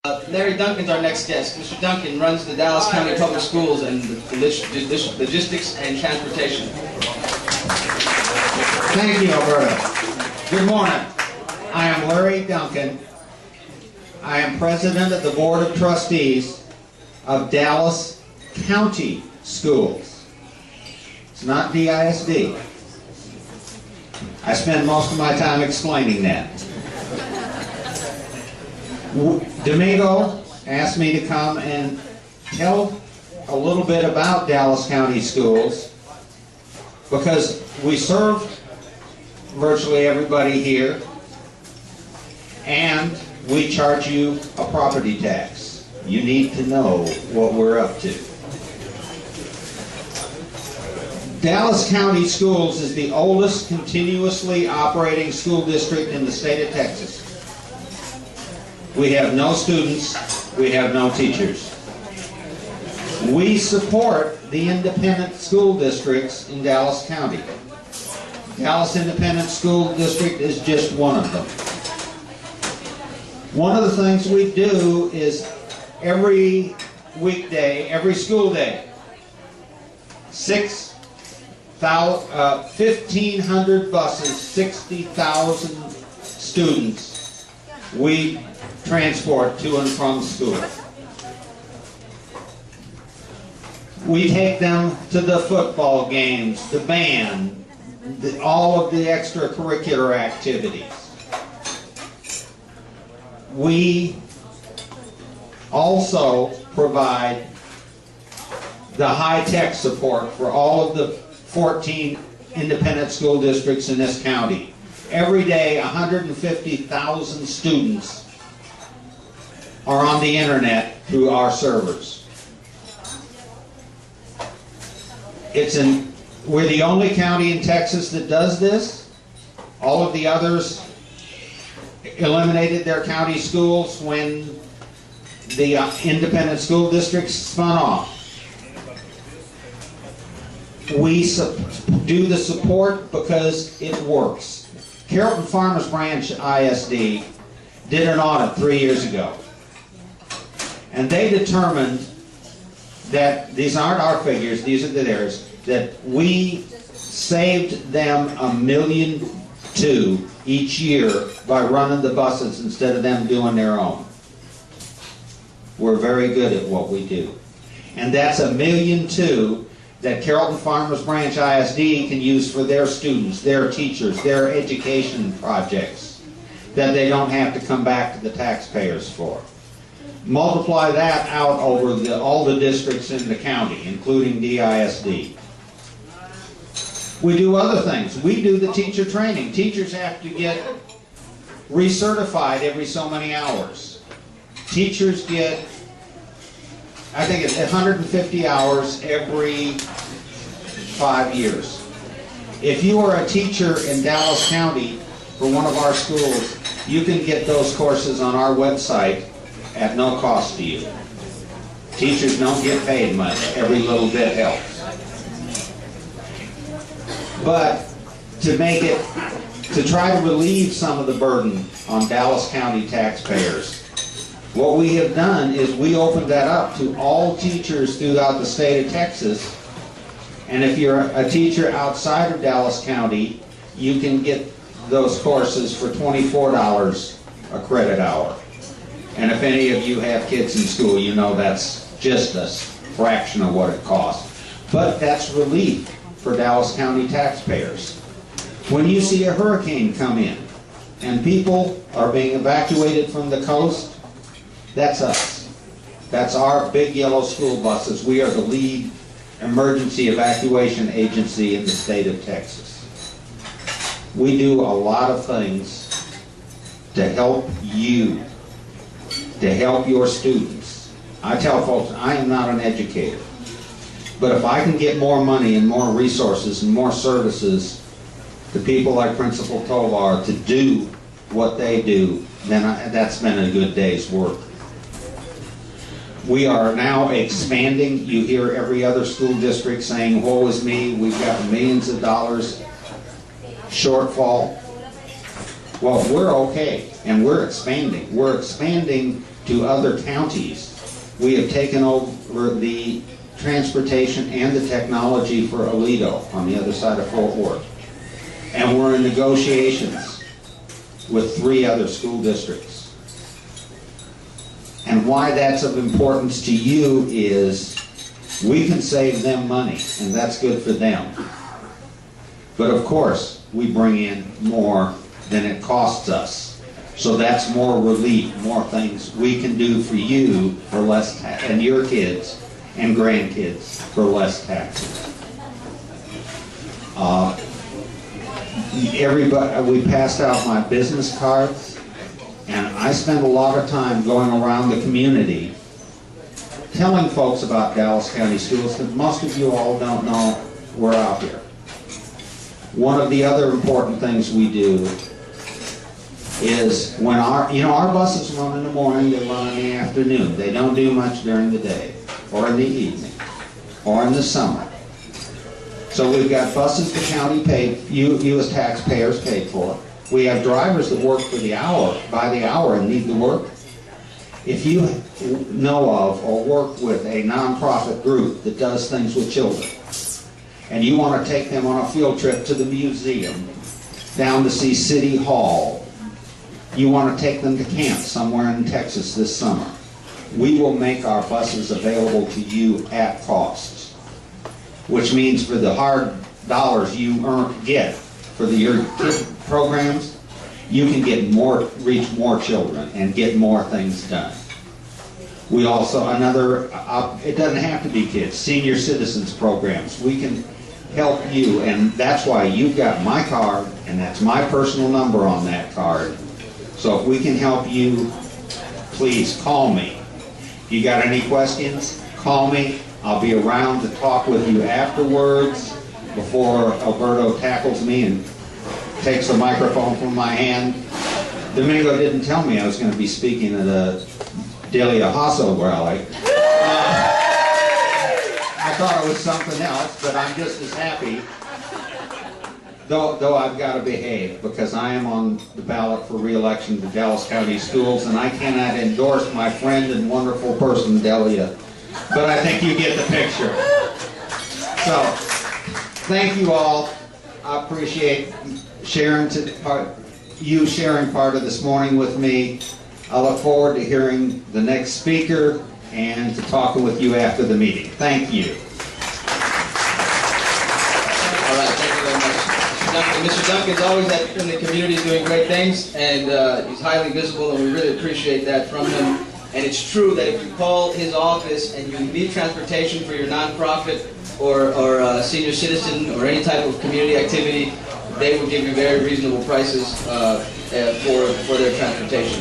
Larry Duncan's our next guest. Mr. Duncan runs the Dallas County Public Schools and the logistics and transportation. Thank you, Alberta. Good morning. I am Larry Duncan. I am president of the Board of Trustees of Dallas County Schools. It's not DISD. I spend most of my time explaining that. Domingo asked me to come and tell a little bit about Dallas County Schools because we serve virtually everybody here and we charge you a property tax. You need to know what we're up to. Dallas County Schools is the oldest continuously operating school district in the state of Texas. We have no students, we have no teachers. We support the independent school districts in Dallas County. Dallas Independent School District is just one of them. One of the things we do is every weekday, every school day, 1,500 buses, 60,000 students, we transport to and from school. We take them to the football games, the band, all of the extracurricular activities. We also provide the high-tech support for all of the 14 independent school districts in this county. Every day, 150,000 students are on the internet through our servers. We're the only county in Texas that does this. All of the others eliminated their county schools when the independent school districts spun off. We do the support because it works. Carrollton Farmers Branch ISD did an audit 3 years ago. And they determined that, these aren't our figures, these are theirs, that we saved them $1.2 million each year by running the buses instead of them doing their own. We're very good at what we do. And that's $1.2 million that Carrollton Farmers Branch ISD can use for their students, their teachers, their education projects that they don't have to come back to the taxpayers for. Multiply that out over all the districts in the county, including DISD. We do other things. We do the teacher training. Teachers have to get recertified every so many hours. Teachers get, I think it's 150 hours every 5 years. If you are a teacher in Dallas County for one of our schools, you can get those courses on our website at no cost to you. Teachers don't get paid much. Every little bit helps. But to try to relieve some of the burden on Dallas County taxpayers, what we have done is we opened that up to all teachers throughout the state of Texas. And if you're a teacher outside of Dallas County, you can get those courses for $24 a credit hour. And if any of you have kids in school, you know that's just a fraction of what it costs. But that's relief for Dallas County taxpayers. When you see a hurricane come in and people are being evacuated from the coast, that's us. That's our big yellow school buses. We are the lead emergency evacuation agency in the state of Texas. We do a lot of things to help you, to help your students. I tell folks, I am not an educator. But if I can get more money and more resources and more services to people like Principal Tovar to do what they do, then that's been a good day's work. We are now expanding. You hear every other school district saying, woe is me, we've got millions of dollars shortfall. Well, we're okay, and we're expanding. We're expanding to other counties. We have taken over the transportation and the technology for Aledo on the other side of Fort Worth. And we're in negotiations with 3 other school districts. And why that's of importance to you is we can save them money, and that's good for them. But of course, we bring in more than it costs us. So that's more relief, more things we can do for you for less tax, and your kids and grandkids for less taxes. Everybody, we passed out my business cards, and I spend a lot of time going around the community telling folks about Dallas County Schools, because most of you all don't know we're out here. One of the other important things we do is when our buses run in the morning, they run in the afternoon. They don't do much during the day, or in the evening, or in the summer. So we've got buses the county paid, you as taxpayers paid for. We have drivers that work for the hour, by the hour, and need the work. If you know of or work with a nonprofit group that does things with children, and you want to take them on a field trip to the museum, down to see City Hall, you want to take them to camp somewhere in Texas this summer, we will make our buses available to you at cost, which means for the hard dollars you get for your kid programs, you can get more, reach more children and get more things done. We also, it doesn't have to be kids, senior citizens programs. We can help you, and that's why you've got my card, and that's my personal number on that card. So if we can help you, please call me. If you got any questions, call me. I'll be around to talk with you afterwards before Alberto tackles me and takes the microphone from my hand. Domingo didn't tell me I was going to be speaking at a Delia Hasso rally. I thought it was something else, but I'm just as happy, though I've got to behave, because I am on the ballot for re-election to Dallas County Schools, and I cannot endorse my friend and wonderful person, Delia. But I think you get the picture. So, thank you all. I appreciate you sharing part of this morning with me. I look forward to hearing the next speaker and to talking with you after the meeting. Thank you. All right, thank you very much. Mr. Duncan's always in the community doing great things, and he's highly visible, and we really appreciate that from him. And it's true that if you call his office and you need transportation for your nonprofit or senior citizen or any type of community activity, they will give you very reasonable prices for their transportation.